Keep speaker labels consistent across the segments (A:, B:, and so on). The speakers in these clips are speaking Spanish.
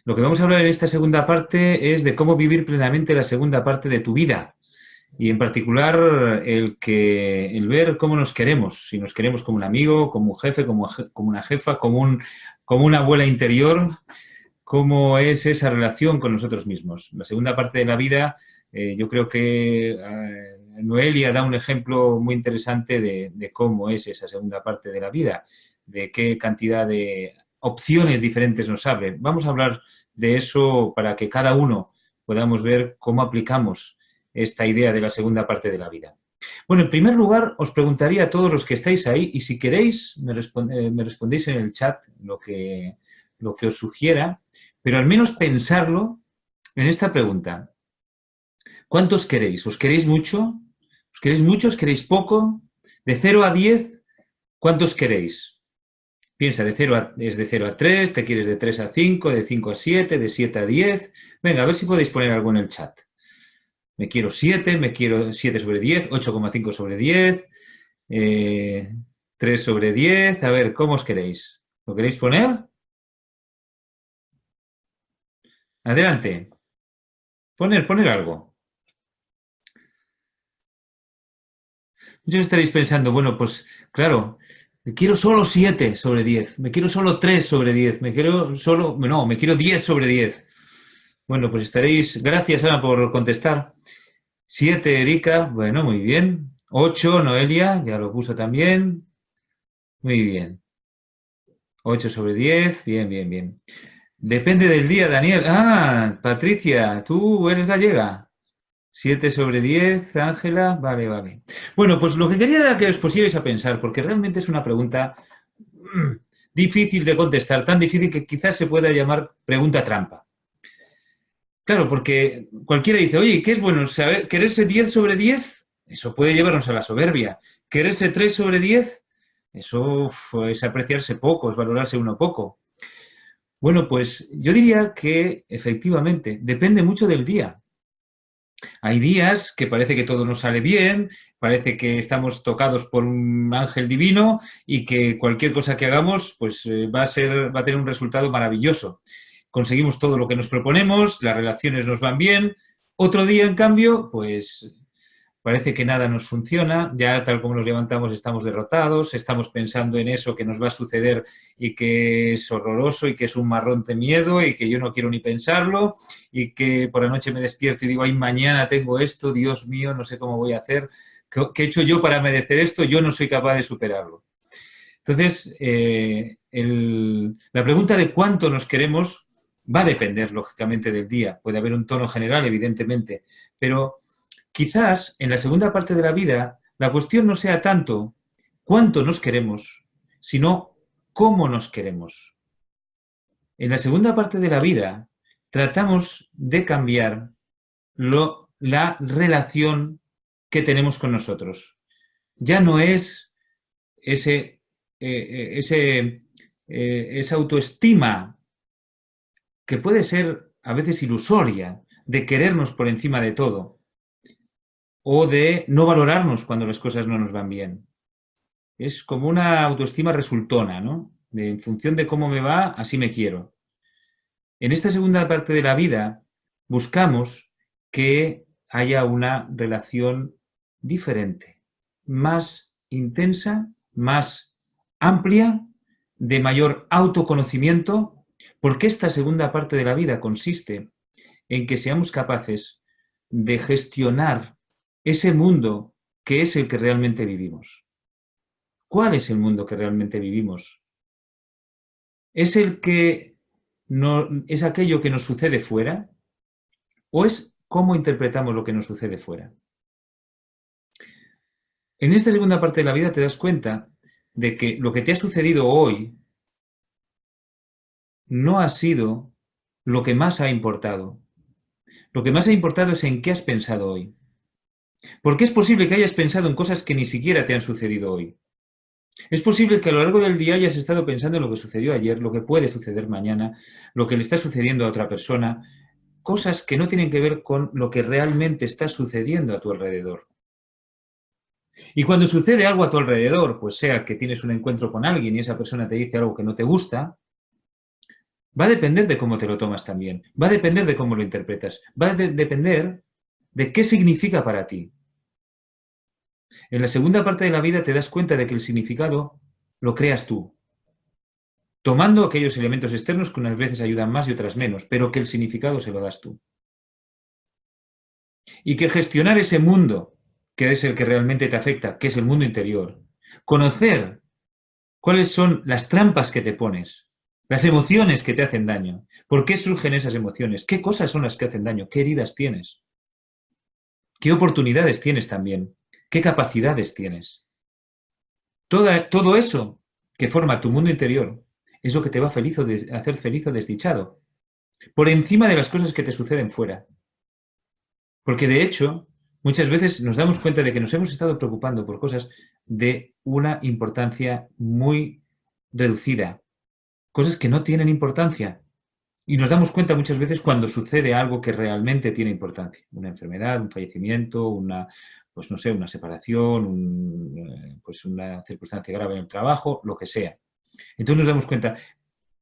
A: Lo que vamos a hablar en esta segunda parte es de cómo vivir plenamente la segunda parte de tu vida y en particular el ver cómo nos queremos, si nos queremos como un amigo, como un jefe, como una jefa, como una abuela interior, cómo es esa relación con nosotros mismos. La segunda parte de la vida, yo creo que Noelia da un ejemplo muy interesante de cómo es esa segunda parte de la vida, de qué cantidad de opciones diferentes nos abre. Vamos a hablar de eso para que cada uno podamos ver cómo aplicamos esta idea de la segunda parte de la vida. Bueno, en primer lugar, os preguntaría a todos los que estáis ahí, y si queréis, me respondéis en el chat lo que os sugiera, pero al menos pensarlo en esta pregunta. ¿Cuántos queréis? ¿Os queréis mucho? ¿Os queréis mucho? ¿Os queréis poco? De 0 a 10, ¿cuántos queréis? Piensa, es de 0 a 3, te quieres de 3 a 5, de 5 a 7, de 7 a 10. Venga, a ver si podéis poner algo en el chat. Me quiero 7, me quiero 7 sobre 10, 8,5 sobre 10, 3 sobre 10. A ver, ¿cómo os queréis? ¿Lo queréis poner? Adelante. Poner algo. Muchos estaréis pensando, bueno, pues claro, me quiero solo 7 sobre 10, me quiero solo 3 sobre 10, me quiero solo, no, me quiero 10 sobre 10. Bueno, pues estaréis, gracias Ana por contestar. 7 Erika, bueno, muy bien. 8 Noelia, ya lo puso también. Muy bien. 8 sobre 10, bien, bien, bien. Depende del día, Daniel. Ah, Patricia, tú eres gallega. 7 sobre 10, Ángela, vale, vale. Bueno, pues lo que quería era que os pusierais a pensar, porque realmente es una pregunta difícil de contestar, tan difícil que quizás se pueda llamar pregunta trampa. Claro, porque cualquiera dice, oye, ¿qué es bueno? ¿Saber, quererse 10 sobre 10? Eso puede llevarnos a la soberbia. ¿Quererse 3 sobre 10? Eso es apreciarse poco, es valorarse uno poco. Bueno, pues yo diría que efectivamente depende mucho del día. Hay días que parece que todo nos sale bien, parece que estamos tocados por un ángel divino y que cualquier cosa que hagamos pues va a tener un resultado maravilloso. Conseguimos todo lo que nos proponemos, las relaciones nos van bien. Otro día, en cambio, pues parece que nada nos funciona, ya tal como nos levantamos estamos derrotados, estamos pensando en eso que nos va a suceder y que es horroroso y que es un marrón de miedo y que yo no quiero ni pensarlo y que por la noche me despierto y digo, ay, mañana tengo esto, Dios mío, no sé cómo voy a hacer, ¿qué he hecho yo para merecer esto? Yo no soy capaz de superarlo. Entonces, la pregunta de cuánto nos queremos va a depender, lógicamente, del día. Puede haber un tono general, evidentemente, pero quizás en la segunda parte de la vida la cuestión no sea tanto cuánto nos queremos, sino cómo nos queremos. En la segunda parte de la vida tratamos de cambiar la relación que tenemos con nosotros. Ya no es ese, esa autoestima que puede ser a veces ilusoria de querernos por encima de todo o de no valorarnos cuando las cosas no nos van bien. Es como una autoestima resultona, ¿no? En función de cómo me va, así me quiero. En esta segunda parte de la vida buscamos que haya una relación diferente, más intensa, más amplia, de mayor autoconocimiento, porque esta segunda parte de la vida consiste en que seamos capaces de gestionar ese mundo que es el que realmente vivimos. ¿Cuál es el mundo que realmente vivimos? ¿Es el que no, es aquello que nos sucede fuera? ¿O es cómo interpretamos lo que nos sucede fuera? En esta segunda parte de la vida te das cuenta de que lo que te ha sucedido hoy no ha sido lo que más ha importado. Lo que más ha importado es en qué has pensado hoy. Porque es posible que hayas pensado en cosas que ni siquiera te han sucedido hoy. Es posible que a lo largo del día hayas estado pensando en lo que sucedió ayer, lo que puede suceder mañana, lo que le está sucediendo a otra persona, cosas que no tienen que ver con lo que realmente está sucediendo a tu alrededor. Y cuando sucede algo a tu alrededor, pues sea que tienes un encuentro con alguien y esa persona te dice algo que no te gusta, Va a depender de cómo te lo tomas también. Va a depender de cómo lo interpretas. Va a depender de qué significa para ti. En la segunda parte de la vida te das cuenta de que el significado lo creas tú, tomando aquellos elementos externos que unas veces ayudan más y otras menos, pero que el significado se lo das tú. Y que gestionar ese mundo, que es el que realmente te afecta, que es el mundo interior, conocer cuáles son las trampas que te pones, las emociones que te hacen daño, por qué surgen esas emociones, qué cosas son las que hacen daño, qué heridas tienes, qué oportunidades tienes también, qué capacidades tienes. Todo eso que forma tu mundo interior es lo que te va a hacer feliz o desdichado, por encima de las cosas que te suceden fuera. Porque de hecho, muchas veces nos damos cuenta de que nos hemos estado preocupando por cosas de una importancia muy reducida, cosas que no tienen importancia. Y nos damos cuenta muchas veces cuando sucede algo que realmente tiene importancia. Una enfermedad, un fallecimiento, pues no sé, una separación, pues una circunstancia grave en el trabajo, lo que sea. Entonces nos damos cuenta,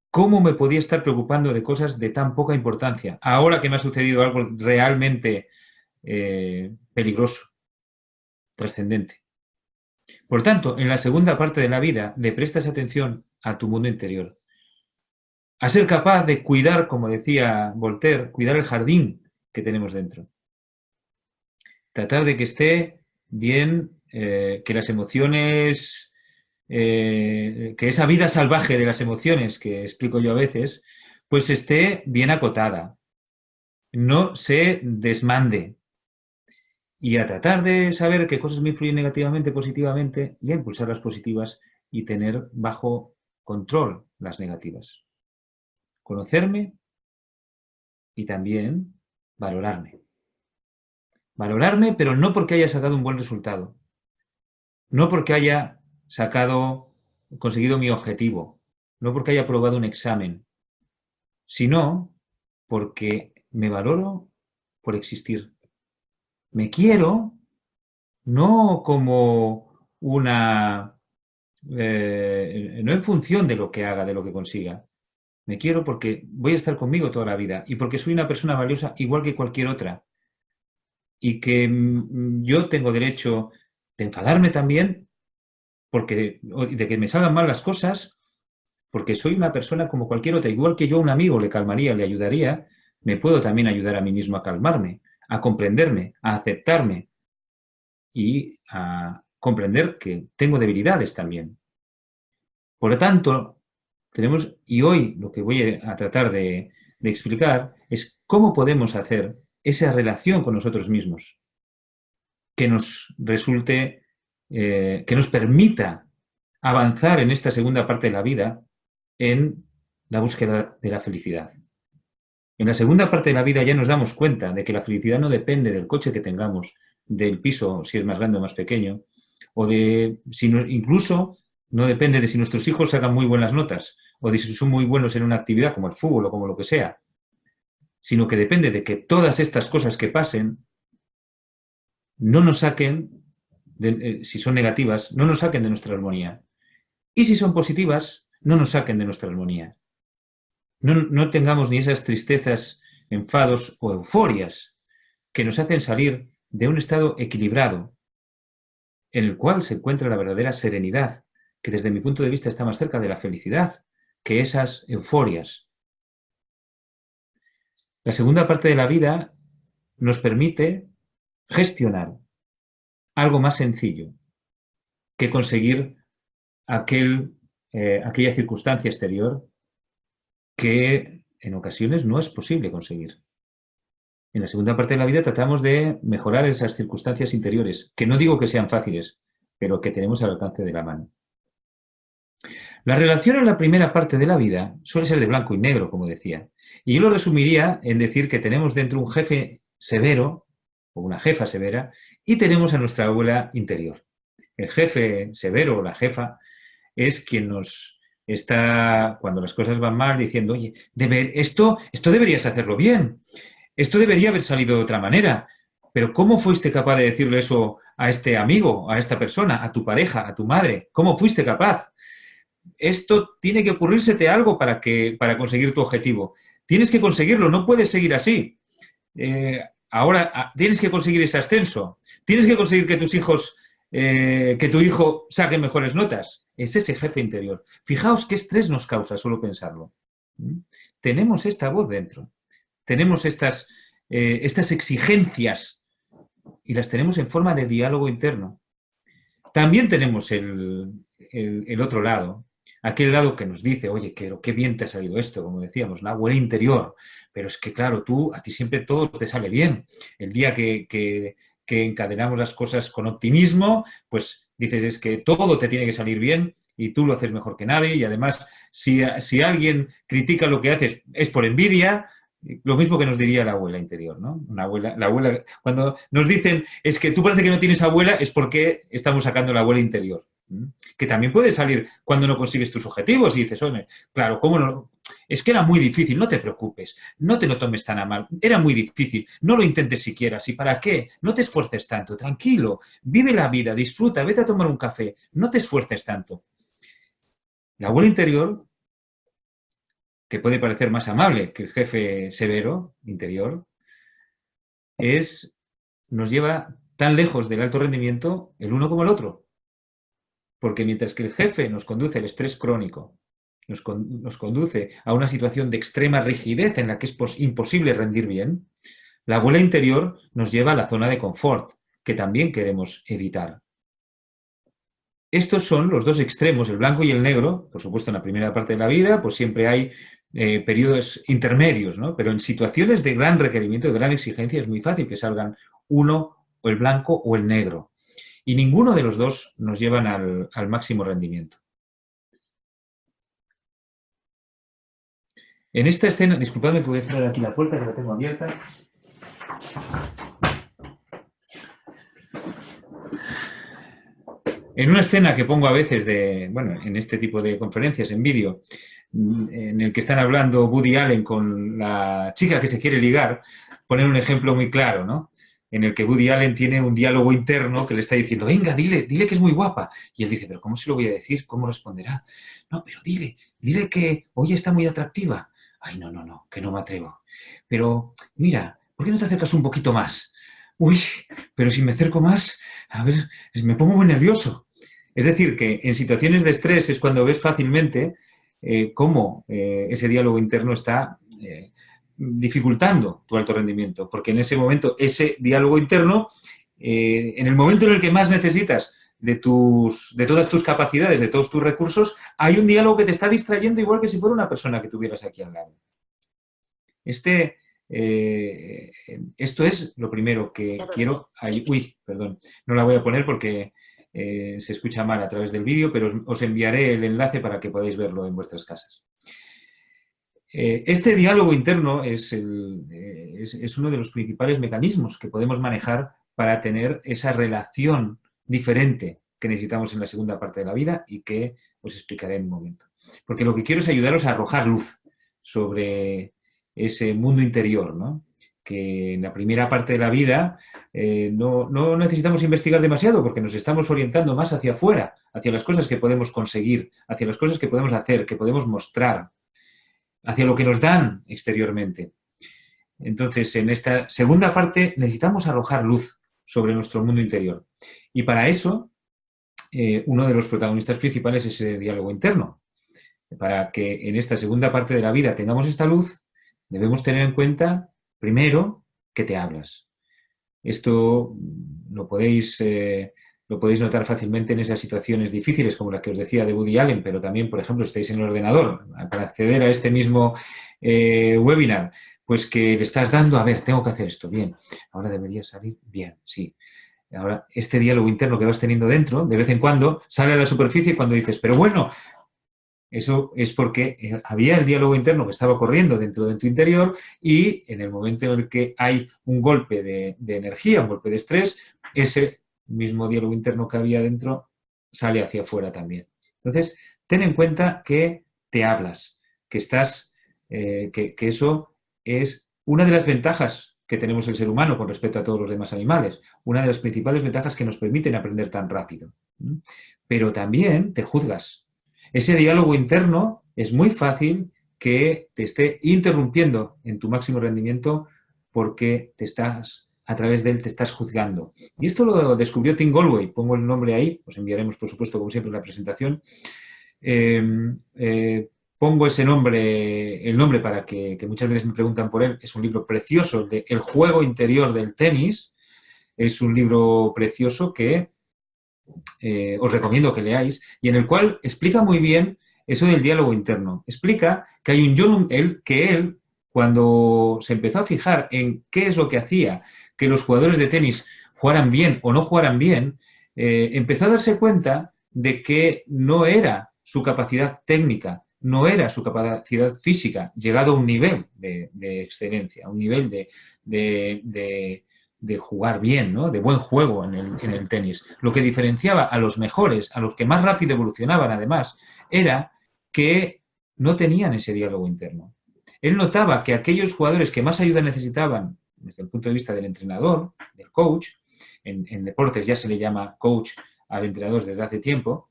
A: ¿cómo me podía estar preocupando de cosas de tan poca importancia? Ahora que me ha sucedido algo realmente peligroso, trascendente. Por tanto, en la segunda parte de la vida le prestas atención a tu mundo interior. A ser capaz de cuidar, como decía Voltaire, cuidar el jardín que tenemos dentro. Tratar de que esté bien, que las emociones, que esa vida salvaje de las emociones que explico yo a veces, pues esté bien acotada, no se desmande. Y a tratar de saber qué cosas me influyen negativamente, positivamente, y a impulsar las positivas y tener bajo control las negativas. Conocerme y también valorarme. Valorarme, pero no porque haya sacado un buen resultado, no porque haya conseguido mi objetivo, no porque haya aprobado un examen, sino porque me valoro por existir. Me quiero no como no en función de lo que haga, de lo que consiga. Me quiero porque voy a estar conmigo toda la vida y porque soy una persona valiosa igual que cualquier otra. Y que yo tengo derecho de enfadarme también de que me salgan mal las cosas, porque soy una persona como cualquier otra. Igual que yo a un amigo le calmaría, le ayudaría, me puedo también ayudar a mí mismo a calmarme, a comprenderme, a aceptarme y a comprender que tengo debilidades también. Por lo tanto, y hoy lo que voy a tratar de explicar es cómo podemos hacer esa relación con nosotros mismos que nos resulte, que nos permita avanzar en esta segunda parte de la vida en la búsqueda de la felicidad. En la segunda parte de la vida ya nos damos cuenta de que la felicidad no depende del coche que tengamos, del piso, si es más grande o más pequeño, o incluso no depende de si nuestros hijos hagan muy buenas notas, o de si son muy buenos en una actividad como el fútbol o como lo que sea, sino que depende de que todas estas cosas que pasen no nos saquen, si son negativas, no nos saquen de nuestra armonía. Y si son positivas, no nos saquen de nuestra armonía. No tengamos ni esas tristezas, enfados o euforias que nos hacen salir de un estado equilibrado, en el cual se encuentra la verdadera serenidad, que desde mi punto de vista está más cerca de la felicidad que esas euforias. La segunda parte de la vida nos permite gestionar algo más sencillo que conseguir aquella circunstancia exterior que en ocasiones no es posible conseguir. En la segunda parte de la vida tratamos de mejorar esas circunstancias interiores, que no digo que sean fáciles, pero que tenemos al alcance de la mano. La relación en la primera parte de la vida suele ser de blanco y negro, como decía. Y yo lo resumiría en decir que tenemos dentro un jefe severo, o una jefa severa, y tenemos a nuestra abuela interior. El jefe severo o la jefa es quien nos está, cuando las cosas van mal, diciendo, oye, esto deberías hacerlo bien, esto debería haber salido de otra manera, pero ¿cómo fuiste capaz de decirle eso a este amigo, a esta persona, a tu pareja, a tu madre? ¿Cómo fuiste capaz? esto tiene que ocurrírsete algo para conseguir tu objetivo. Tienes que conseguirlo, no puedes seguir así. Ahora tienes que conseguir ese ascenso, tienes que conseguir que tus hijos, que tu hijo saque mejores notas. Es ese jefe interior. Fijaos qué estrés nos causa solo pensarlo. Tenemos esta voz dentro, tenemos estas exigencias y las tenemos en forma de diálogo interno. También tenemos el otro lado, aquel lado que nos dice, oye, qué bien te ha salido esto, como decíamos, la abuela interior. Pero es que, claro, a ti siempre todo te sale bien. El día que encadenamos las cosas con optimismo, pues dices, es que todo te tiene que salir bien y tú lo haces mejor que nadie. Y además, si alguien critica lo que haces, es por envidia. Lo mismo que nos diría la abuela interior, ¿no? La abuela, cuando nos dicen, es que tú parece que no tienes abuela, es porque estamos sacando la abuela interior. Que también puede salir cuando no consigues tus objetivos y dices, oye, claro, ¿cómo no? Es que era muy difícil, no te preocupes, no te lo tomes tan a mal, era muy difícil, no lo intentes siquiera, ¿si para qué? No te esfuerces tanto, tranquilo, vive la vida, disfruta, vete a tomar un café, no te esfuerces tanto. La abuela interior, que puede parecer más amable que el jefe severo interior, nos lleva tan lejos del alto rendimiento el uno como el otro. Porque mientras que el jefe nos conduce al estrés crónico, nos conduce a una situación de extrema rigidez en la que es imposible rendir bien, la abuela interior nos lleva a la zona de confort, que también queremos evitar. Estos son los dos extremos, el blanco y el negro. Por supuesto, en la primera parte de la vida, pues siempre hay periodos intermedios, ¿no? Pero en situaciones de gran requerimiento, de gran exigencia, es muy fácil que salgan uno, o el blanco o el negro. Y ninguno de los dos nos llevan al máximo rendimiento. En esta escena, disculpadme que voy a cerrar aquí la puerta, que la tengo abierta. En una escena que pongo a veces en este tipo de conferencias en vídeo, en el que están hablando Woody Allen con la chica que se quiere ligar, poner un ejemplo muy claro, ¿no? En el que Woody Allen tiene un diálogo interno que le está diciendo, venga, dile que es muy guapa. Y él dice, pero ¿cómo se lo voy a decir? ¿Cómo responderá? No, pero dile que hoy está muy atractiva. Ay, no, que no me atrevo. Pero, mira, ¿por qué no te acercas un poquito más? Uy, pero si me acerco más, a ver, me pongo muy nervioso. Es decir, que en situaciones de estrés es cuando ves fácilmente cómo ese diálogo interno está dificultando tu alto rendimiento, porque en ese momento, ese diálogo interno, en el momento en el que más necesitas de todas tus capacidades, de todos tus recursos, hay un diálogo que te está distrayendo igual que si fuera una persona que tuvieras aquí al lado. Esto es lo primero que quiero... Uy, perdón, no la voy a poner porque se escucha mal a través del vídeo, pero os enviaré el enlace para que podáis verlo en vuestras casas. Este diálogo interno es uno de los principales mecanismos que podemos manejar para tener esa relación diferente que necesitamos en la segunda parte de la vida y que os explicaré en un momento. Porque lo que quiero es ayudaros a arrojar luz sobre ese mundo interior, ¿no? Que en la primera parte de la vida no necesitamos investigar demasiado porque nos estamos orientando más hacia afuera, hacia las cosas que podemos conseguir, hacia las cosas que podemos hacer, que podemos mostrar, hacia lo que nos dan exteriormente. Entonces, en esta segunda parte necesitamos arrojar luz sobre nuestro mundo interior. Y para eso, uno de los protagonistas principales es ese diálogo interno. Para que en esta segunda parte de la vida tengamos esta luz, debemos tener en cuenta, primero, que te hablas. Esto lo podéis notar fácilmente en esas situaciones difíciles, como la que os decía de Woody Allen, pero también, por ejemplo, estáis en el ordenador para acceder a este mismo webinar, pues que le estás dando, a ver, tengo que hacer esto, bien, ahora debería salir bien, sí. Ahora, este diálogo interno que vas teniendo dentro, de vez en cuando, sale a la superficie cuando dices, pero bueno, eso es porque había el diálogo interno que estaba corriendo dentro de tu interior y en el momento en el que hay un golpe de energía, un golpe de estrés, ese mismo diálogo interno que había dentro sale hacia afuera también. Entonces, ten en cuenta que te hablas, que estás, que eso es una de las ventajas que tenemos el ser humano con respecto a todos los demás animales, una de las principales ventajas que nos permiten aprender tan rápido. Pero también te juzgas. Ese diálogo interno es muy fácil que te esté interrumpiendo en tu máximo rendimiento porque a través de él te estás juzgando. Y esto lo descubrió Tim Gallwey. Pongo el nombre ahí, os enviaremos, por supuesto, como siempre, la presentación. Eh, eh, Pongo ese nombre, el nombre para que muchas veces me preguntan por él. Es un libro precioso de El juego interior del tenis. Es un libro precioso que os recomiendo que leáis y en el cual explica muy bien eso del diálogo interno. Explica que hay un yo, que él, cuando se empezó a fijar en qué es lo que hacía que los jugadores de tenis jugaran bien o no jugaran bien, empezó a darse cuenta de que no era su capacidad técnica, no era su capacidad física, llegado a un nivel de excelencia, a un nivel de jugar bien, ¿no? De buen juego en el tenis. Lo que diferenciaba a los mejores, a los que más rápido evolucionaban además, era que no tenían ese diálogo interno. Él notaba que aquellos jugadores que más ayuda necesitaban, desde el punto de vista del entrenador, del coach, en deportes ya se le llama coach al entrenador desde hace tiempo,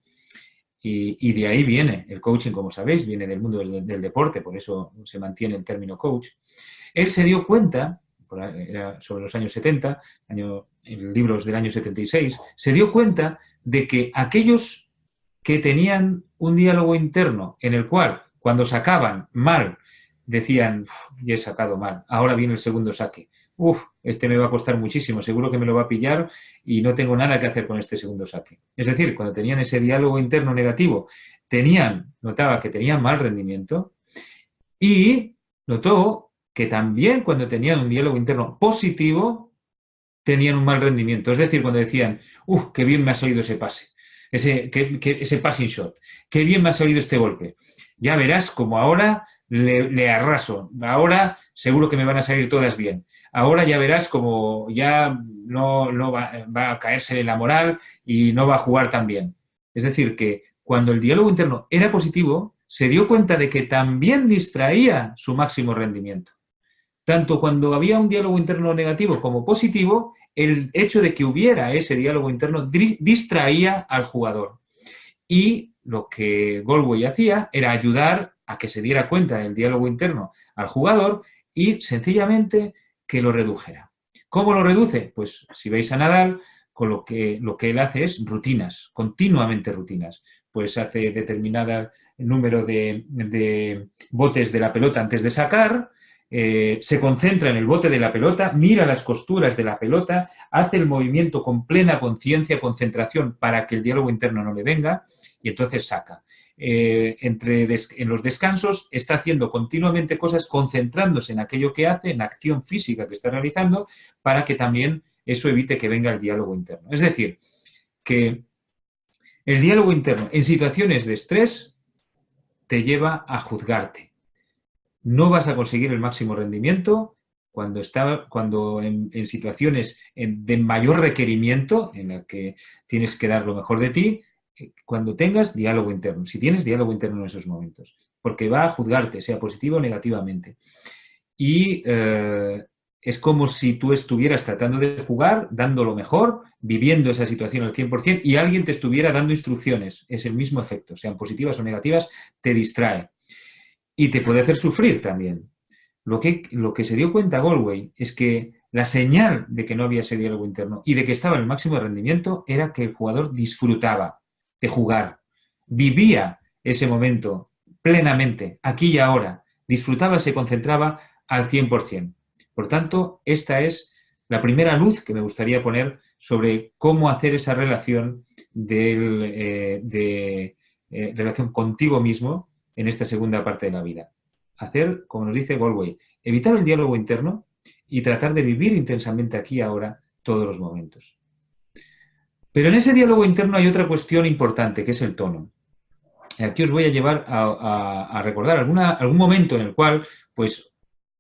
A: y de ahí viene el coaching, como sabéis, viene del mundo del deporte, por eso se mantiene el término coach. Él se dio cuenta, era sobre los años 70, en libros del año 76, se dio cuenta de que aquellos que tenían un diálogo interno en el cual, cuando sacaban mal, decían, ya he sacado mal, ahora viene el segundo saque. Este me va a costar muchísimo, seguro que me lo va a pillar y no tengo nada que hacer con este segundo saque. Es decir, cuando tenían ese diálogo interno negativo, notaba que tenían mal rendimiento y notó que también cuando tenían un diálogo interno positivo, tenían un mal rendimiento. Es decir, cuando decían, qué bien me ha salido ese pase, ese passing shot, qué bien me ha salido este golpe. Ya verás como ahora le arraso, ahora seguro que me van a salir todas bien. Ahora ya verás como ya no va a caerse la moral y no va a jugar tan bien. Es decir, que cuando el diálogo interno era positivo, se dio cuenta de que también distraía su máximo rendimiento. Tanto cuando había un diálogo interno negativo como positivo, el hecho de que hubiera ese diálogo interno distraía al jugador. Y lo que Gallwey hacía era ayudar a que se diera cuenta del diálogo interno al jugador y sencillamente que lo redujera. ¿Cómo lo reduce? Pues si veis a Nadal, con lo que él hace es rutinas, continuamente rutinas. Pues hace determinado número de botes de la pelota antes de sacar, se concentra en el bote de la pelota, mira las costuras de la pelota, hace el movimiento con plena conciencia, concentración para que el diálogo interno no le venga y entonces saca. En los descansos está haciendo continuamente cosas, concentrándose en aquello que hace, en la acción física que está realizando, para que también eso evite que venga el diálogo interno. Es decir, que el diálogo interno en situaciones de estrés te lleva a juzgarte. No vas a conseguir el máximo rendimiento cuando en situaciones de mayor requerimiento, en la que tienes que dar lo mejor de ti, cuando tengas diálogo interno, si tienes diálogo interno en esos momentos, porque va a juzgarte, sea positivo o negativamente. Y es como si tú estuvieras tratando de jugar, dando lo mejor, viviendo esa situación al 100% y alguien te estuviera dando instrucciones. Es el mismo efecto, sean positivas o negativas, te distrae. Y te puede hacer sufrir también. Lo que se dio cuenta Gallwey es que la señal de que no había ese diálogo interno y de que estaba en el máximo de rendimiento era que el jugador disfrutaba de jugar, vivía ese momento plenamente, aquí y ahora, disfrutaba, se concentraba al 100%. Por tanto, esta es la primera luz que me gustaría poner sobre cómo hacer esa relación de relación contigo mismo en esta segunda parte de la vida. Hacer, como nos dice Gallwey, evitar el diálogo interno y tratar de vivir intensamente aquí y ahora todos los momentos. Pero en ese diálogo interno hay otra cuestión importante, que es el tono. Aquí os voy a llevar a recordar algún momento en el cual, pues,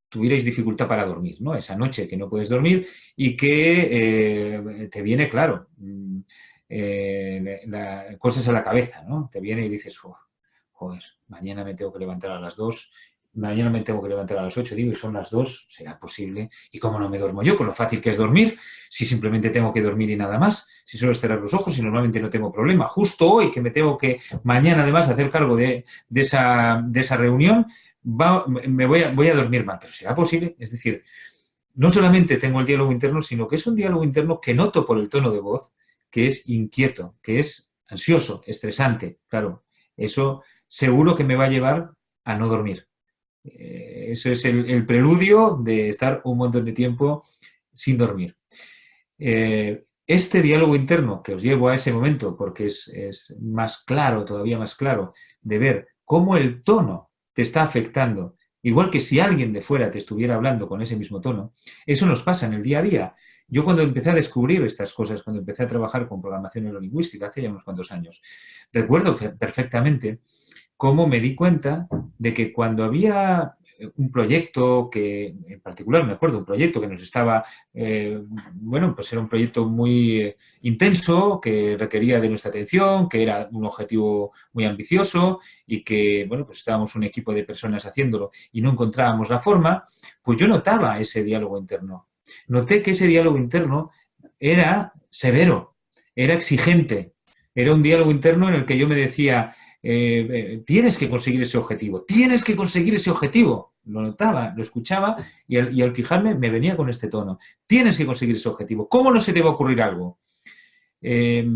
A: tuvierais dificultad para dormir, ¿no? Esa noche que no puedes dormir y que te viene, claro, cosas a la cabeza, ¿no? Te viene y dices, joder, mañana me tengo que levantar a las 2 mañana me tengo que levantar a las 8, digo, y son las 2, ¿será posible? ¿Y cómo no me duermo yo? Con lo fácil que es dormir, si simplemente tengo que dormir y nada más, si solo es cerrar los ojos y normalmente no tengo problema. Justo hoy que me tengo que, mañana además, hacer cargo de esa reunión, voy a dormir mal. ¿Pero será posible? Es decir, no solamente tengo el diálogo interno, sino que es un diálogo interno que noto por el tono de voz, que es inquieto, que es ansioso, estresante. Claro, eso seguro que me va a llevar a no dormir. Eso es el preludio de estar un montón de tiempo sin dormir. Este diálogo interno que os llevo a ese momento, porque es más claro, todavía más claro, de ver cómo el tono te está afectando, igual que si alguien de fuera te estuviera hablando con ese mismo tono, eso nos pasa en el día a día. Yo cuando empecé a descubrir estas cosas, cuando empecé a trabajar con programación neurolingüística hace ya unos cuantos años, recuerdo perfectamente cómo me di cuenta de que cuando había un proyecto que, en particular me acuerdo, un proyecto que nos estaba, bueno, pues era un proyecto muy intenso, que requería de nuestra atención, que era un objetivo muy ambicioso y que, bueno, pues estábamos un equipo de personas haciéndolo y no encontrábamos la forma, pues yo notaba ese diálogo interno. Noté que ese diálogo interno era severo, era exigente, era un diálogo interno en el que yo me decía, tienes que conseguir ese objetivo, tienes que conseguir ese objetivo. Lo notaba, lo escuchaba y al fijarme me venía con este tono. Tienes que conseguir ese objetivo. ¿Cómo no se te va a ocurrir algo? Eh,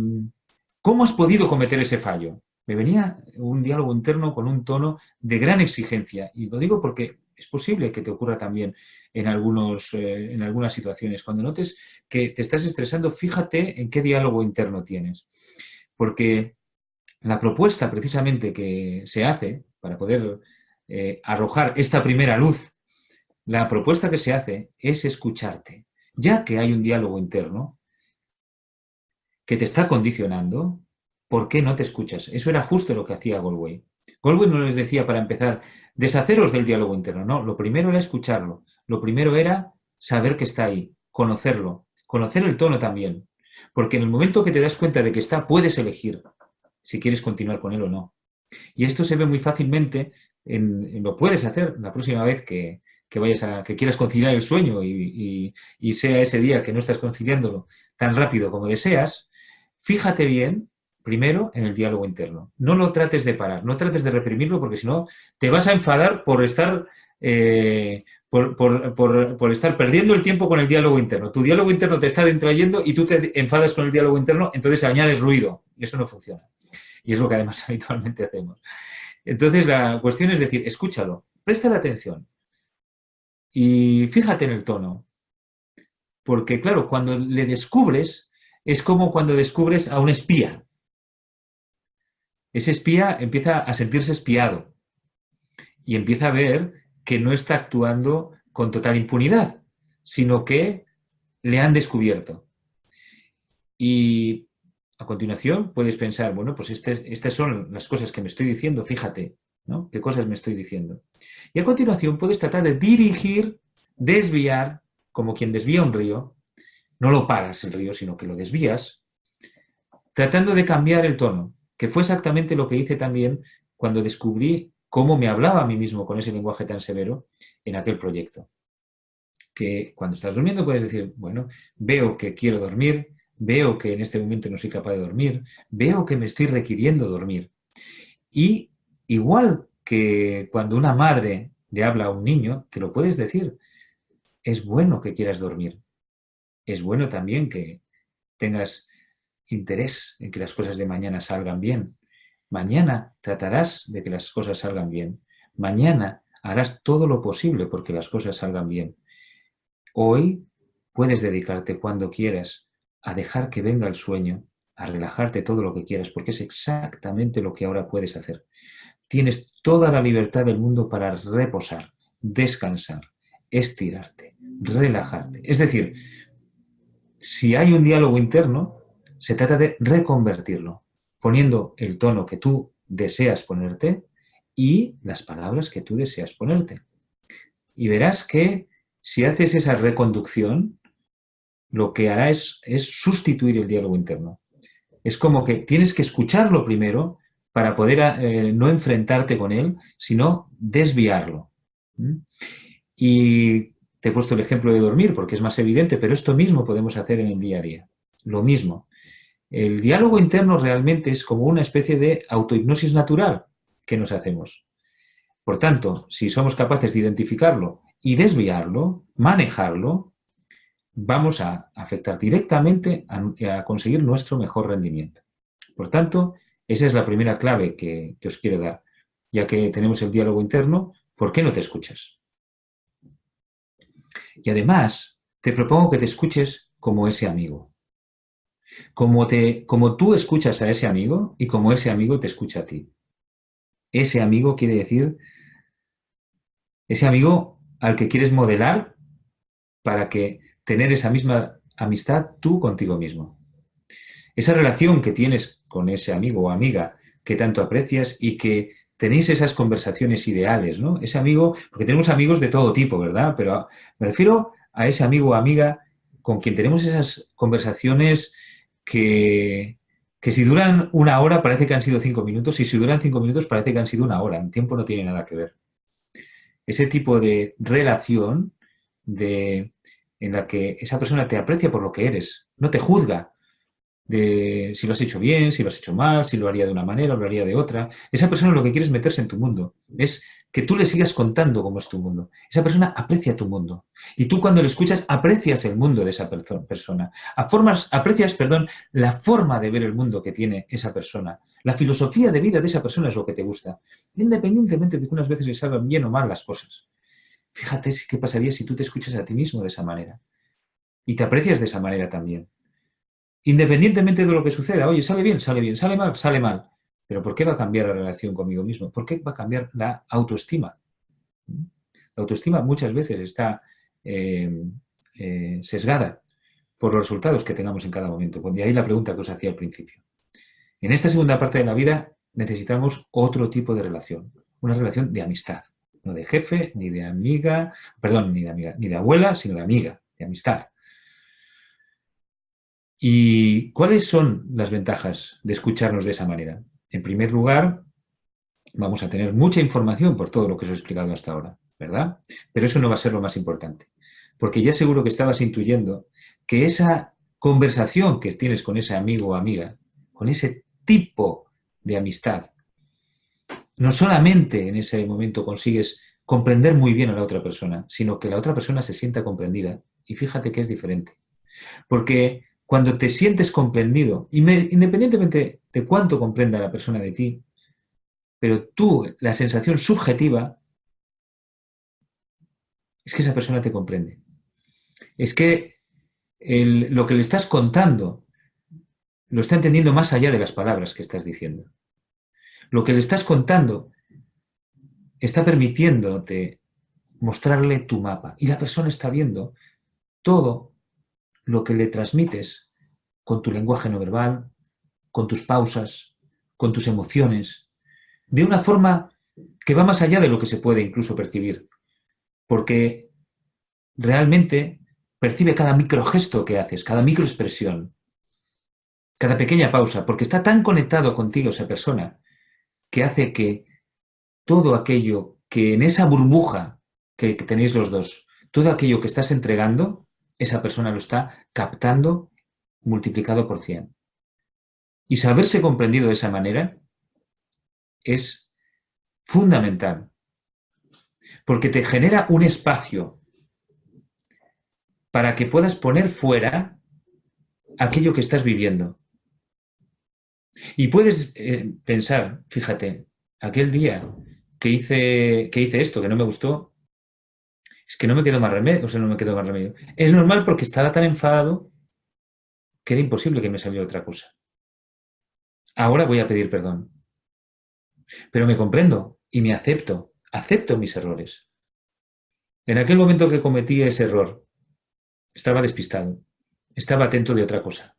A: ¿Cómo has podido cometer ese fallo? Me venía un diálogo interno con un tono de gran exigencia. Y lo digo porque es posible que te ocurra también en algunas situaciones. Cuando notes que te estás estresando, fíjate en qué diálogo interno tienes. Porque la propuesta precisamente que se hace para poder arrojar esta primera luz, la propuesta que se hace es escucharte. Ya que hay un diálogo interno que te está condicionando, ¿por qué no te escuchas? Eso era justo lo que hacía Galway. Galway no les decía para empezar, deshaceros del diálogo interno, no, lo primero era escucharlo, lo primero era saber que está ahí, conocerlo, conocer el tono también, porque en el momento que te das cuenta de que está, puedes elegir si quieres continuar con él o no. Y esto se ve muy fácilmente, lo puedes hacer la próxima vez que quieras conciliar el sueño y sea ese día que no estás conciliándolo tan rápido como deseas, fíjate bien primero en el diálogo interno. No lo trates de parar, no trates de reprimirlo porque si no te vas a enfadar por estar... por estar perdiendo el tiempo con el diálogo interno. Tu diálogo interno te está distrayendo y tú te enfadas con el diálogo interno, entonces añades ruido y eso no funciona. Y es lo que además habitualmente hacemos. Entonces la cuestión es decir, escúchalo, presta la atención y fíjate en el tono. Porque claro, cuando le descubres, es como cuando descubres a un espía. Ese espía empieza a sentirse espiado y empieza a ver que no está actuando con total impunidad, sino que le han descubierto. Y a continuación puedes pensar, bueno, pues estas son las cosas que me estoy diciendo, fíjate, ¿no? ¿Qué cosas me estoy diciendo? Y a continuación puedes tratar de dirigir, desviar, como quien desvía un río, no lo paras el río, sino que lo desvías, tratando de cambiar el tono, que fue exactamente lo que hice también cuando descubrí cómo me hablaba a mí mismo con ese lenguaje tan severo en aquel proyecto. Que cuando estás durmiendo puedes decir, bueno, veo que quiero dormir, veo que en este momento no soy capaz de dormir, veo que me estoy requiriendo dormir. Y igual que cuando una madre le habla a un niño, te lo puedes decir, es bueno que quieras dormir, es bueno también que tengas interés en que las cosas de mañana salgan bien. Mañana tratarás de que las cosas salgan bien. Mañana harás todo lo posible porque las cosas salgan bien. Hoy puedes dedicarte cuando quieras a dejar que venga el sueño, a relajarte todo lo que quieras, porque es exactamente lo que ahora puedes hacer. Tienes toda la libertad del mundo para reposar, descansar, estirarte, relajarte. Es decir, si hay un diálogo interno, se trata de reconvertirlo, poniendo el tono que tú deseas ponerte y las palabras que tú deseas ponerte. Y verás que si haces esa reconducción, lo que hará es sustituir el diálogo interno. Es como que tienes que escucharlo primero para poder no enfrentarte con él, sino desviarlo. ¿Mm? Y te he puesto el ejemplo de dormir porque es más evidente, pero esto mismo podemos hacer en el día a día. Lo mismo. El diálogo interno realmente es como una especie de autohipnosis natural que nos hacemos. Por tanto, si somos capaces de identificarlo y desviarlo, manejarlo, vamos a afectar directamente a conseguir nuestro mejor rendimiento. Por tanto, esa es la primera clave que os quiero dar. Ya que tenemos el diálogo interno, ¿por qué no te escuchas? Y además, te propongo que te escuches como ese amigo. Como tú escuchas a ese amigo y como ese amigo te escucha a ti. Ese amigo quiere decir ese amigo al que quieres modelar para que tener esa misma amistad tú contigo mismo. Esa relación que tienes con ese amigo o amiga que tanto aprecias y que tenéis esas conversaciones ideales, ¿no? Ese amigo, porque tenemos amigos de todo tipo, ¿verdad? Pero me refiero a ese amigo o amiga con quien tenemos esas conversaciones que, que si duran una hora parece que han sido 5 minutos y si duran 5 minutos parece que han sido una hora. El tiempo no tiene nada que ver. Ese tipo de relación en la que esa persona te aprecia por lo que eres, no te juzga de si lo has hecho bien, si lo has hecho mal, si lo haría de una manera o lo haría de otra. Esa persona lo que quiere es meterse en tu mundo, es que tú le sigas contando cómo es tu mundo. Esa persona aprecia tu mundo y tú cuando le escuchas aprecias el mundo de esa persona. Aprecias, perdón, la forma de ver el mundo que tiene esa persona. La filosofía de vida de esa persona es lo que te gusta, independientemente de que unas veces le salgan bien o mal las cosas. Fíjate qué pasaría si tú te escuchas a ti mismo de esa manera y te aprecias de esa manera también. Independientemente de lo que suceda, oye, sale bien, sale mal, sale mal. Pero ¿por qué va a cambiar la relación conmigo mismo? ¿Por qué va a cambiar la autoestima? La autoestima muchas veces está eh, sesgada por los resultados que tengamos en cada momento. Y ahí la pregunta que os hacía al principio. En esta segunda parte de la vida necesitamos otro tipo de relación, una relación de amistad, no de jefe, ni de amiga, perdón, ni de amiga, ni de abuela, sino de amiga, de amistad. ¿Y cuáles son las ventajas de escucharnos de esa manera? En primer lugar, vamos a tener mucha información por todo lo que os he explicado hasta ahora, ¿verdad? Pero eso no va a ser lo más importante, porque ya seguro que estabas intuyendo que esa conversación que tienes con ese amigo o amiga, con ese tipo de amistad, no solamente en ese momento consigues comprender muy bien a la otra persona, sino que la otra persona se sienta comprendida. Y fíjate que es diferente. Porque cuando te sientes comprendido, independientemente de cuánto comprenda la persona de ti, pero tú, la sensación subjetiva, es que esa persona te comprende. Es que lo que le estás contando lo está entendiendo más allá de las palabras que estás diciendo. Lo que le estás contando está permitiéndote mostrarle tu mapa y la persona está viendo todo lo que le transmites con tu lenguaje no verbal, con tus pausas, con tus emociones, de una forma que va más allá de lo que se puede incluso percibir, porque realmente percibe cada microgesto que haces, cada microexpresión, cada pequeña pausa, porque está tan conectado contigo esa persona que hace que todo aquello que en esa burbuja que tenéis los dos, todo aquello que estás entregando, esa persona lo está captando multiplicado por 100. Y saberse comprendido de esa manera es fundamental, porque te genera un espacio para que puedas poner fuera aquello que estás viviendo. Y puedes pensar, fíjate, aquel día que hice esto, que no me gustó, es que no me quedó más remedio, o sea, no me quedó más remedio. Es normal porque estaba tan enfadado que era imposible que me saliera otra cosa. Ahora voy a pedir perdón, pero me comprendo y me acepto mis errores. En aquel momento que cometí ese error, estaba despistado, estaba atento de otra cosa.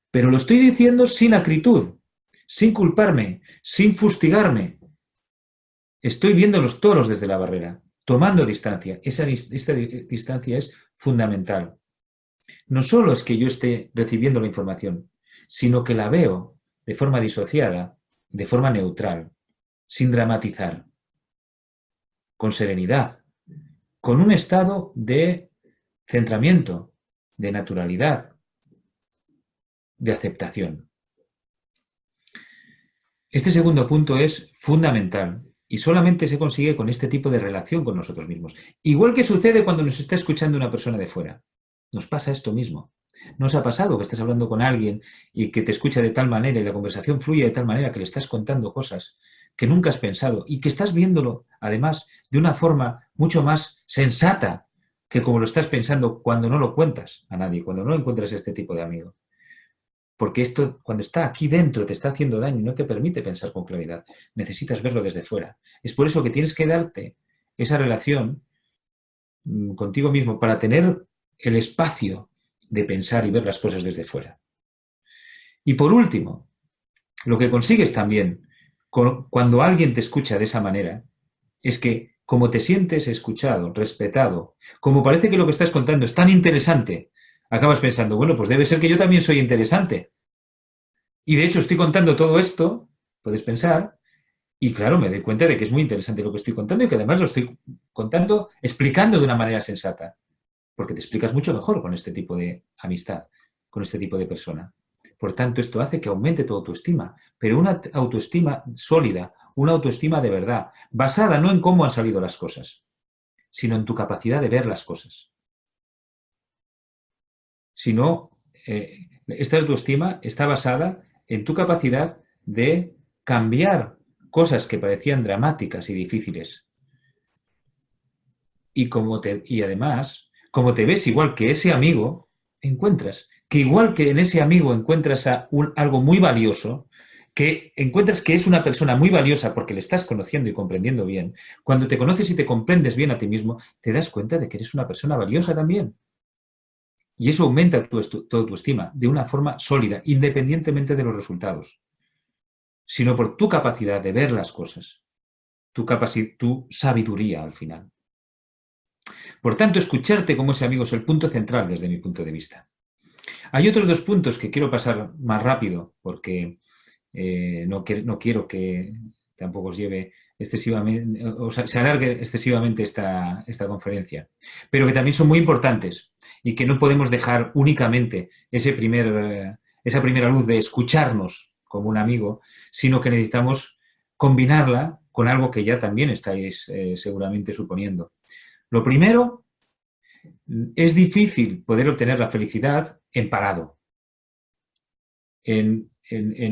A: Pero lo estoy diciendo sin acritud, sin culparme, sin fustigarme. Estoy viendo los toros desde la barrera, tomando distancia. Esta distancia es fundamental. No solo es que yo esté recibiendo la información, sino que la veo de forma disociada, de forma neutral, sin dramatizar. con serenidad, con un estado de centramiento, de naturalidad, de aceptación. Este segundo punto es fundamental y solamente se consigue con este tipo de relación con nosotros mismos. Igual que sucede cuando nos está escuchando una persona de fuera. Nos pasa esto mismo. ¿No os ha pasado que estás hablando con alguien y que te escucha de tal manera y la conversación fluye de tal manera que le estás contando cosas que nunca has pensado y que estás viéndolo, además, de una forma mucho más sensata que como lo estás pensando cuando no lo cuentas a nadie, cuando no encuentras este tipo de amigo? Porque esto, cuando está aquí dentro, te está haciendo daño y no te permite pensar con claridad. Necesitas verlo desde fuera. Es por eso que tienes que darte esa relación contigo mismo para tener el espacio de pensar y ver las cosas desde fuera. Y por último, lo que consigues también cuando alguien te escucha de esa manera es que como te sientes escuchado, respetado, como parece que lo que estás contando es tan interesante, acabas pensando, bueno, pues debe ser que yo también soy interesante. Y de hecho estoy contando todo esto, puedes pensar, y claro, me doy cuenta de que es muy interesante lo que estoy contando y que además lo estoy contando, explicando de una manera sensata, porque te explicas mucho mejor con este tipo de amistad, con este tipo de persona. Por tanto, esto hace que aumente tu autoestima, pero una autoestima sólida, una autoestima de verdad, basada no en cómo han salido las cosas, sino en tu capacidad de ver las cosas. Sino, esta autoestima está basada en tu capacidad de cambiar cosas que parecían dramáticas y difíciles. Y además, como te ves igual que ese amigo, encuentras que igual que en ese amigo encuentras algo muy valioso, que encuentras que es una persona muy valiosa porque le estás conociendo y comprendiendo bien, cuando te conoces y te comprendes bien a ti mismo, te das cuenta de que eres una persona valiosa también. Y eso aumenta tu autoestima de una forma sólida, independientemente de los resultados, sino por tu capacidad de ver las cosas, tu sabiduría al final. Por tanto, escucharte como ese amigo es el punto central desde mi punto de vista. Hay otros dos puntos que quiero pasar más rápido porque no quiero que tampoco os lleve excesivamente, o sea, se alargue excesivamente esta conferencia, pero que también son muy importantes y que no podemos dejar únicamente esa primera luz de escucharnos como un amigo, sino que necesitamos combinarla con algo que ya también estáis seguramente suponiendo. Lo primero, es difícil poder obtener la felicidad en parado, en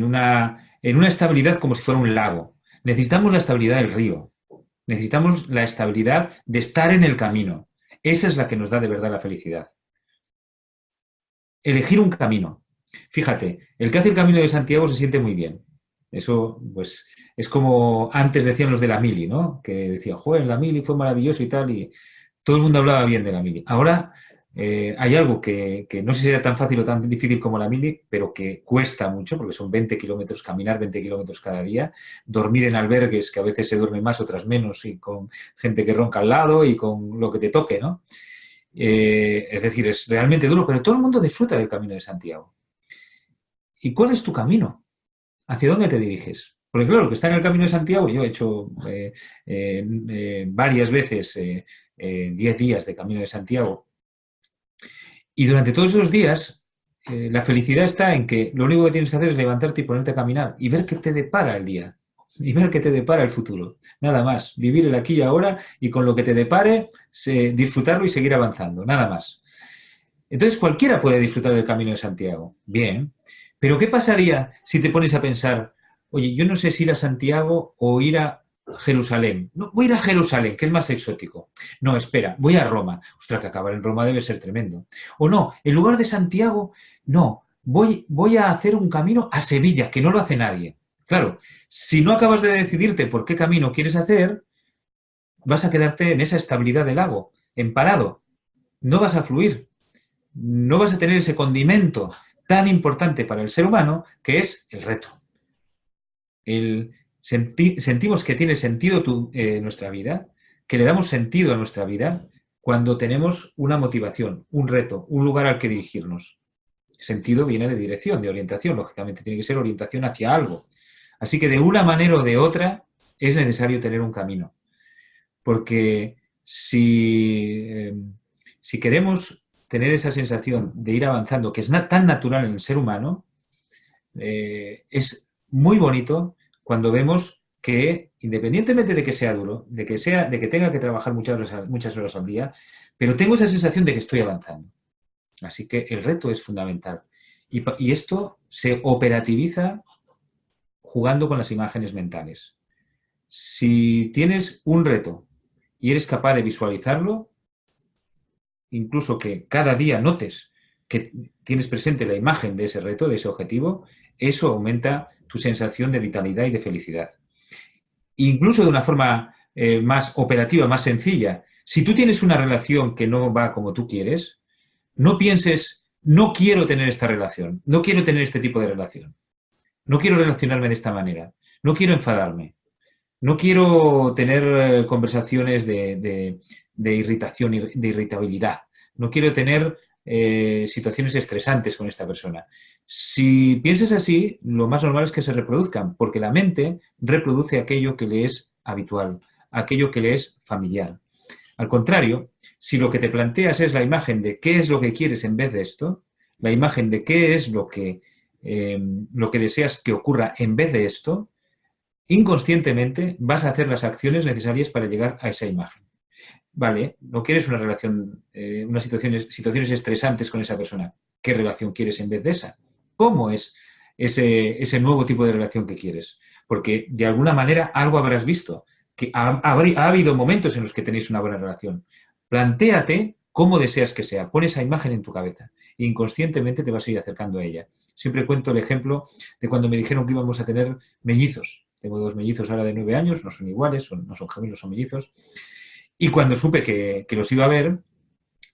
A: una estabilidad como si fuera un lago. Necesitamos la estabilidad del río, necesitamos la estabilidad de estar en el camino. Esa es la que nos da de verdad la felicidad. Elegir un camino. Fíjate, el que hace el Camino de Santiago se siente muy bien. Eso, pues, es como antes decían los de la mili, ¿no? Que decían, joder, la mili fue maravilloso y tal, y todo el mundo hablaba bien de la mili. Ahora hay algo que no sé si era tan fácil o tan difícil como la mili, pero que cuesta mucho, porque son 20 kilómetros, caminar 20 kilómetros cada día, dormir en albergues que a veces se duerme más, otras menos, y con gente que ronca al lado y con lo que te toque, ¿no? Es decir, es realmente duro, pero todo el mundo disfruta del Camino de Santiago. ¿Y cuál es tu camino? ¿Hacia dónde te diriges? Porque claro, lo que está en el Camino de Santiago, yo he hecho varias veces 10 días de Camino de Santiago, y durante todos esos días la felicidad está en que lo único que tienes que hacer es levantarte y ponerte a caminar y ver qué te depara el día y ver qué te depara el futuro. Nada más, vivir el aquí y ahora y con lo que te depare, disfrutarlo y seguir avanzando, nada más. Entonces cualquiera puede disfrutar del Camino de Santiago. Bien, pero ¿qué pasaría si te pones a pensar, oye, yo no sé si ir a Santiago o ir a Jerusalén? No, voy a ir a Jerusalén, que es más exótico. No, espera, voy a Roma. Ostras, que acabar en Roma debe ser tremendo. O no, en lugar de Santiago, no, voy a hacer un camino a Sevilla, que no lo hace nadie. Claro, si no acabas de decidirte por qué camino quieres hacer, vas a quedarte en esa estabilidad del lago, en parado. No vas a fluir, no vas a tener ese condimento tan importante para el ser humano que es el reto. Sentimos que tiene sentido nuestra vida, que le damos sentido a nuestra vida cuando tenemos una motivación, un reto, un lugar al que dirigirnos. Sentido viene de dirección, de orientación, lógicamente, tiene que ser orientación hacia algo. Así que de una manera o de otra es necesario tener un camino. porque si queremos tener esa sensación de ir avanzando, que es tan natural en el ser humano, es muy bonito cuando vemos que, independientemente de que sea duro, de que tenga que trabajar muchas horas al día, pero tengo esa sensación de que estoy avanzando. Así que el reto es fundamental. Y esto se operativiza jugando con las imágenes mentales. Si tienes un reto y eres capaz de visualizarlo, incluso que cada día notes que tienes presente la imagen de ese reto, de ese objetivo, eso aumenta tu sensación de vitalidad y de felicidad. Incluso de una forma más operativa, más sencilla, si tú tienes una relación que no va como tú quieres, no pienses, no quiero tener esta relación, no quiero tener este tipo de relación, no quiero relacionarme de esta manera, no quiero enfadarme, no quiero tener conversaciones de irritación, de irritabilidad, no quiero tener situaciones estresantes con esta persona. Si piensas así, lo más normal es que se reproduzcan, porque la mente reproduce aquello que le es habitual, aquello que le es familiar. Al contrario, si lo que te planteas es la imagen de qué es lo que quieres en vez de esto, la imagen de qué es lo que deseas que ocurra en vez de esto, inconscientemente vas a hacer las acciones necesarias para llegar a esa imagen. Vale, no quieres una relación, unas situaciones estresantes con esa persona. ¿Qué relación quieres en vez de esa? ¿Cómo es ese nuevo tipo de relación que quieres? Porque de alguna manera algo habrás visto, que ha habido momentos en los que tenéis una buena relación. Plantéate cómo deseas que sea. Pon esa imagen en tu cabeza e inconscientemente te vas a ir acercando a ella. Siempre cuento el ejemplo de cuando me dijeron que íbamos a tener mellizos. Tengo 2 mellizos ahora de 9 años, no son iguales, no son gemelos, son mellizos. Y cuando supe que los iba a ver,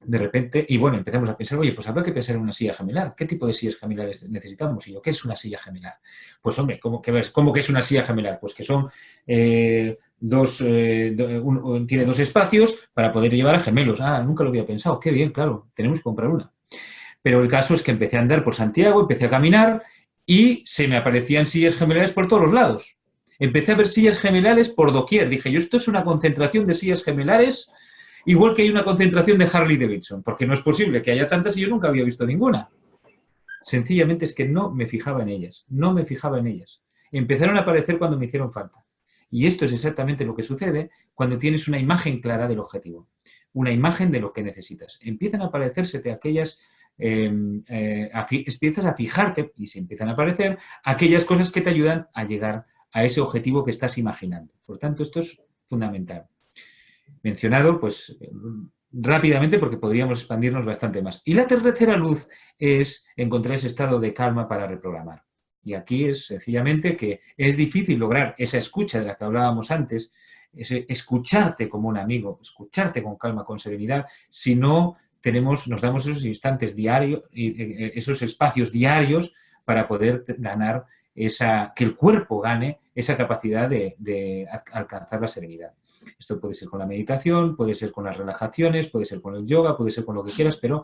A: de repente, y bueno, empezamos a pensar, oye, pues habrá que pensar en una silla gemelar. ¿Qué tipo de sillas gemelares necesitamos? Y yo, ¿qué es una silla gemelar? Pues hombre, ¿cómo que es una silla gemelar? Pues que son tiene 2 espacios para poder llevar a gemelos. Ah, nunca lo había pensado. Qué bien, claro, tenemos que comprar una. Pero el caso es que empecé a andar por Santiago, empecé a caminar y se me aparecían sillas gemelares por todos los lados. Empecé a ver sillas gemelares por doquier. Dije, yo, esto es una concentración de sillas gemelares, igual que hay una concentración de Harley Davidson, porque no es posible que haya tantas y yo nunca había visto ninguna. Sencillamente es que no me fijaba en ellas, no me fijaba en ellas. Empezaron a aparecer cuando me hicieron falta. Y esto es exactamente lo que sucede cuando tienes una imagen clara del objetivo, una imagen de lo que necesitas. Empiezan a aparecérsete aquellas, empiezas a fijarte y se empiezan a aparecer aquellas cosas que te ayudan a llegar a ese objetivo que estás imaginando. Por tanto, esto es fundamental. Mencionado, pues rápidamente porque podríamos expandirnos bastante más. Y la tercera luz es encontrar ese estado de calma para reprogramar. Y aquí es sencillamente que es difícil lograr esa escucha de la que hablábamos antes, ese escucharte como un amigo, escucharte con calma, con serenidad, si no nos damos esos instantes diarios, esos espacios diarios para poder ganar que el cuerpo gane esa capacidad de alcanzar la serenidad. Esto puede ser con la meditación, puede ser con las relajaciones, puede ser con el yoga, puede ser con lo que quieras, pero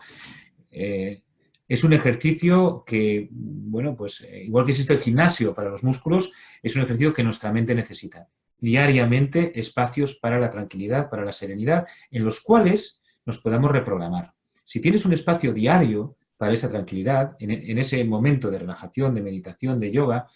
A: es un ejercicio que, bueno, pues igual que existe el gimnasio para los músculos, es un ejercicio que nuestra mente necesita. Diariamente espacios para la tranquilidad, para la serenidad, en los cuales nos podamos reprogramar. Si tienes un espacio diario para esa tranquilidad, en ese momento de relajación, de meditación, de yoga,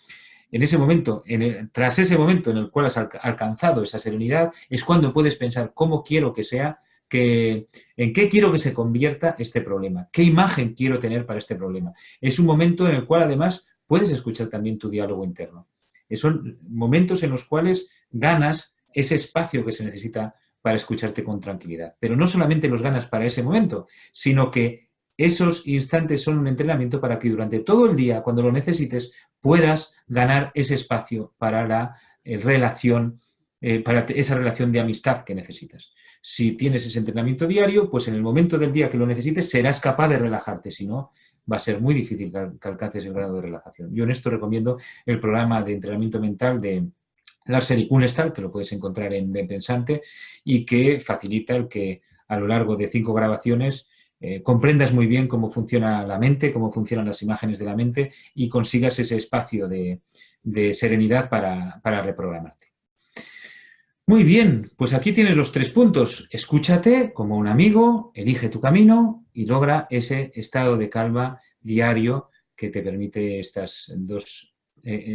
A: en ese momento, tras ese momento en el cual has alcanzado esa serenidad, es cuando puedes pensar cómo quiero que sea, en qué quiero que se convierta este problema, qué imagen quiero tener para este problema. Es un momento en el cual además puedes escuchar también tu diálogo interno. Son momentos en los cuales ganas ese espacio que se necesita para escucharte con tranquilidad. Pero no solamente los ganas para ese momento, sino que esos instantes son un entrenamiento para que durante todo el día, cuando lo necesites, puedas ganar ese espacio para la relación, para esa relación de amistad que necesitas. Si tienes ese entrenamiento diario, pues en el momento del día que lo necesites serás capaz de relajarte, si no, va a ser muy difícil que alcances el grado de relajación. Yo en esto recomiendo el programa de entrenamiento mental de Larsen y Kuhlestal, que lo puedes encontrar en Ben Pensante, y que facilita el que a lo largo de 5 grabaciones comprendas muy bien cómo funciona la mente, cómo funcionan las imágenes de la mente y consigas ese espacio de serenidad para reprogramarte. Muy bien, pues aquí tienes los 3 puntos. Escúchate como un amigo, elige tu camino y logra ese estado de calma diario que te permite estas dos,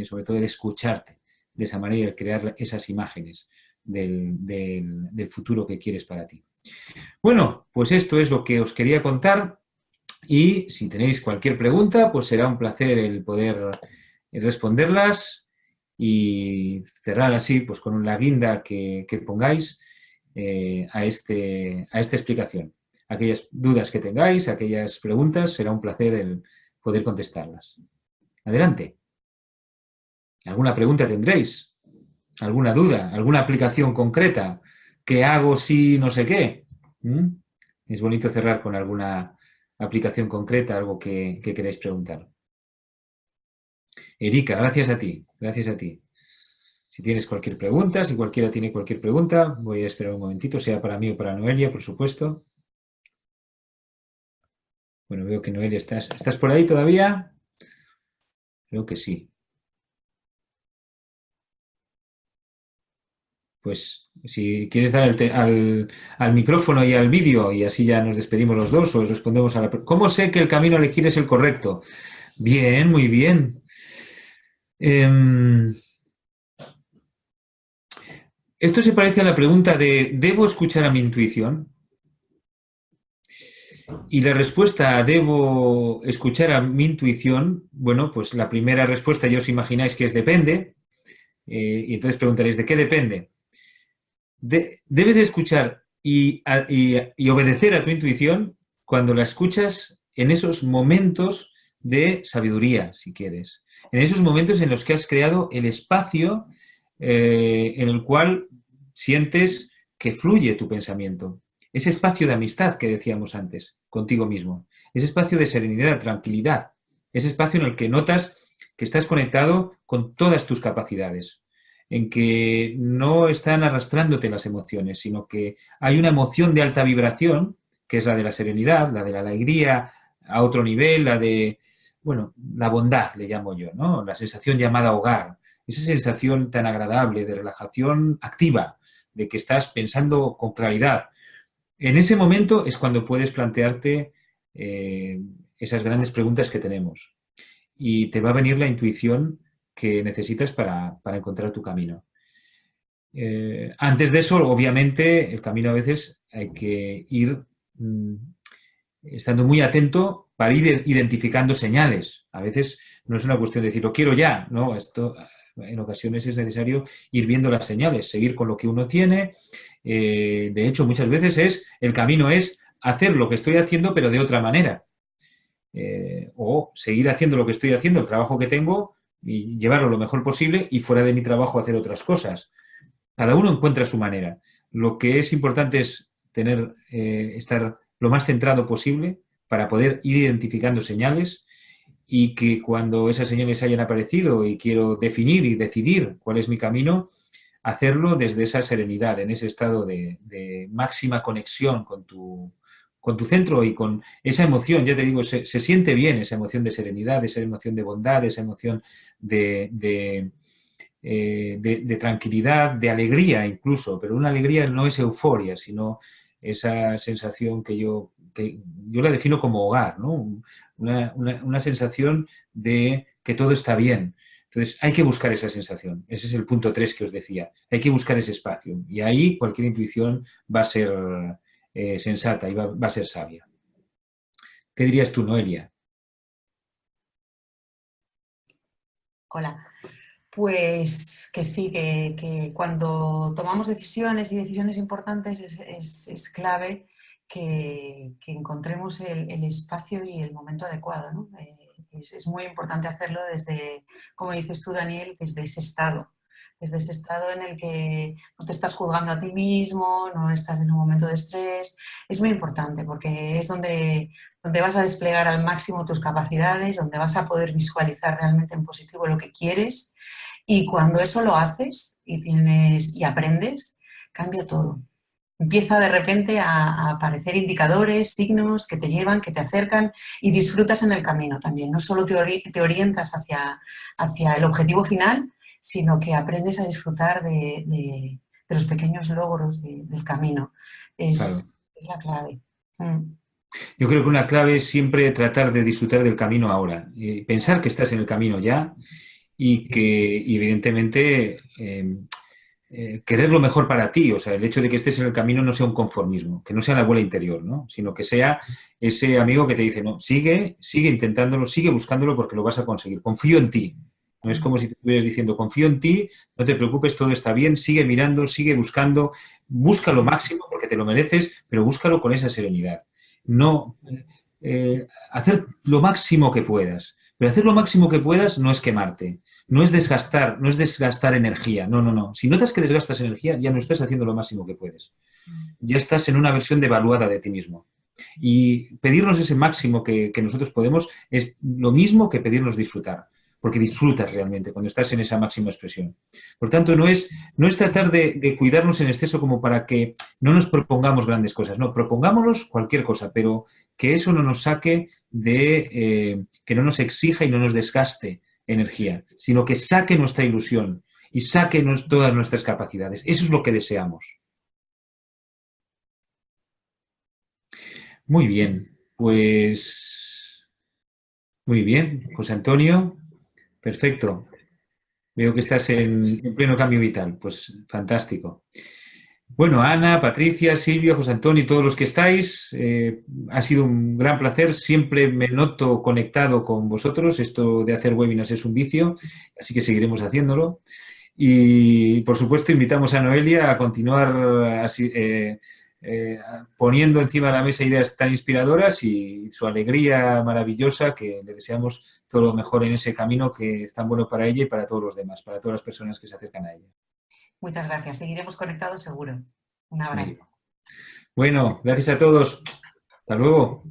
A: sobre todo el escucharte de esa manera y el crear esas imágenes del futuro que quieres para ti. Bueno, pues esto es lo que os quería contar y si tenéis cualquier pregunta, pues será un placer el poder responderlas y cerrar así, pues con la guinda que pongáis a esta explicación. Aquellas dudas que tengáis, aquellas preguntas, será un placer el poder contestarlas. Adelante. ¿Alguna pregunta tendréis? ¿Alguna duda? ¿Alguna aplicación concreta? ¿Qué hago si no sé qué? ¿Mm? Es bonito cerrar con alguna aplicación concreta, algo que queráis preguntar. Erika, gracias a ti, gracias a ti. Si tienes cualquier pregunta, si cualquiera tiene cualquier pregunta, voy a esperar un momentito, sea para mí o para Noelia, por supuesto. Bueno, veo que Noelia ¿estás por ahí todavía? Creo que sí. Pues si quieres dar al micrófono y al vídeo y así ya nos despedimos los dos o respondemos a la pregunta. ¿Cómo sé que el camino a elegir es el correcto? Bien, muy bien. Esto se parece a la pregunta de ¿debo escuchar a mi intuición? Y la respuesta a ¿debo escuchar a mi intuición? Bueno, pues la primera respuesta ya os imagináis que es depende. Y entonces preguntaréis, ¿de qué depende? Debes escuchar y obedecer a tu intuición cuando la escuchas en esos momentos de sabiduría, si quieres. En esos momentos en los que has creado el espacio en el cual sientes que fluye tu pensamiento. Ese espacio de amistad que decíamos antes, contigo mismo. Ese espacio de serenidad, tranquilidad. Ese espacio en el que notas que estás conectado con todas tus capacidades, en que no están arrastrándote las emociones, sino que hay una emoción de alta vibración, que es la de la serenidad, la de la alegría a otro nivel, la de, bueno, la bondad, le llamo yo, ¿no? La sensación llamada hogar, esa sensación tan agradable de relajación activa, de que estás pensando con claridad. En ese momento es cuando puedes plantearte esas grandes preguntas que tenemos y te va a venir la intuición que necesitas para encontrar tu camino. Antes de eso, obviamente, el camino a veces hay que ir estando muy atento para ir identificando señales. A veces no es una cuestión de decir, lo quiero ya, no, esto en ocasiones es necesario ir viendo las señales, seguir con lo que uno tiene. De hecho, muchas veces el camino es hacer lo que estoy haciendo, pero de otra manera. O seguir haciendo lo que estoy haciendo, el trabajo que tengo, y llevarlo lo mejor posible y fuera de mi trabajo hacer otras cosas. Cada uno encuentra su manera. Lo que es importante es estar lo más centrado posible para poder ir identificando señales y que cuando esas señales hayan aparecido y quiero definir y decidir cuál es mi camino, hacerlo desde esa serenidad, en ese estado de máxima conexión con tu centro y con esa emoción, ya te digo, se siente bien esa emoción de serenidad, esa emoción de bondad, esa emoción de tranquilidad, de alegría incluso, pero una alegría no es euforia, sino esa sensación que yo la defino como hogar, ¿no? Una sensación de que todo está bien. Entonces, hay que buscar esa sensación. Ese es el punto 3 que os decía. Hay que buscar ese espacio. Y ahí cualquier intuición va a ser sensata y va a ser sabia. ¿Qué dirías tú, Noelia?
B: Hola. Pues que sí, que cuando tomamos decisiones y decisiones importantes es clave que encontremos el espacio y el momento adecuado, ¿no? Es muy importante hacerlo desde, como dices tú, Daniel, desde ese estado en el que no te estás juzgando a ti mismo, no estás en un momento de estrés. Es muy importante porque es donde vas a desplegar al máximo tus capacidades, donde vas a poder visualizar realmente en positivo lo que quieres, y cuando eso lo haces y aprendes, cambia todo. Empieza de repente a aparecer indicadores, signos que te llevan, que te acercan y disfrutas en el camino también. No solo te orientas hacia el objetivo final, sino que aprendes a disfrutar de los pequeños logros del camino.
A: claro.
B: Es la clave. Mm.
A: Yo creo que una clave es siempre tratar de disfrutar del camino ahora, pensar que estás en el camino ya y que evidentemente querer lo mejor para ti, o sea, el hecho de que estés en el camino no sea un conformismo, que no sea la abuela interior, ¿no? Sino que sea ese amigo que te dice, no, sigue intentándolo, sigue buscándolo porque lo vas a conseguir, confío en ti. No es como si te estuvieras diciendo, confío en ti, no te preocupes, todo está bien, sigue mirando, sigue buscando, busca lo máximo porque te lo mereces, pero búscalo con esa serenidad. No, hacer lo máximo que puedas, pero hacer lo máximo que puedas no es quemarte, no es desgastar energía, no, no, no. Si notas que desgastas energía, ya no estás haciendo lo máximo que puedes. Ya estás en una versión devaluada de ti mismo. Y pedirnos ese máximo que nosotros podemos es lo mismo que pedirnos disfrutar, porque disfrutas realmente cuando estás en esa máxima expresión. Por tanto, no es tratar de cuidarnos en exceso como para que no nos propongamos grandes cosas, no, propongámonos cualquier cosa, pero que eso no nos saque que no nos exija y no nos desgaste energía, sino que saque nuestra ilusión y saque todas nuestras capacidades. Eso es lo que deseamos. Muy bien, pues muy bien, José Antonio, perfecto. Veo que estás en pleno cambio vital, pues fantástico. Bueno, Ana, Patricia, Silvia, José Antonio y todos los que estáis, ha sido un gran placer. Siempre me noto conectado con vosotros. Esto de hacer webinars es un vicio, así que seguiremos haciéndolo. Y, por supuesto, invitamos a Noelia a continuar así, poniendo encima de la mesa ideas tan inspiradoras y su alegría maravillosa, que le deseamos todo lo mejor en ese camino que es tan bueno para ella y para todos los demás, para todas las personas que se acercan a ella.
B: Muchas gracias. Seguiremos conectados seguro. Un
A: Muy
B: abrazo.
A: bien. Bueno, gracias a todos. Hasta luego.